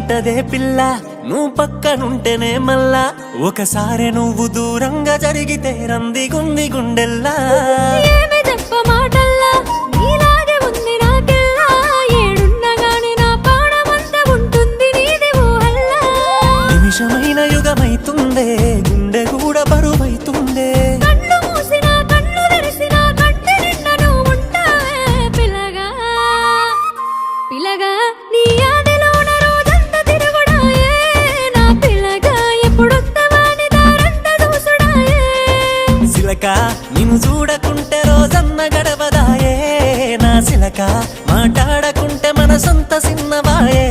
ఉంటదే పిల్ల నువ్వు పక్కనుంటేనే మళ్ళా ఒకసారి నువ్వు దూరంగా జరిగితే రందిగుంది గుండెల్లా ఏమి చెప్ప మాటల్లా నీలాగే ఉంది నాకెల్లా ఏడున్నగాని నా ప్రాణమంతా ఉంటుంది నీది ఊహల్లా నిమిషమైన యుగమైతుందే గుండె కూడా బరువైతుందే కళ్ళు మూసినా కళ్ళు తెరిసినా కంటి నిండా నువ్వు ఉంటావే పిల్లగా పిల్లగా నీ ఆదిలోన రోజంతా తిరుగుడాయే నా పిల్లగా ఎప్పుడొస్తావని దారంతా దూసుడాయే సిలక నిన్ను చూడకుంటే రోజన్న గడవదాయే నా సిలక మాట్లాడకుంటే మన సొంత సిన్నవాయే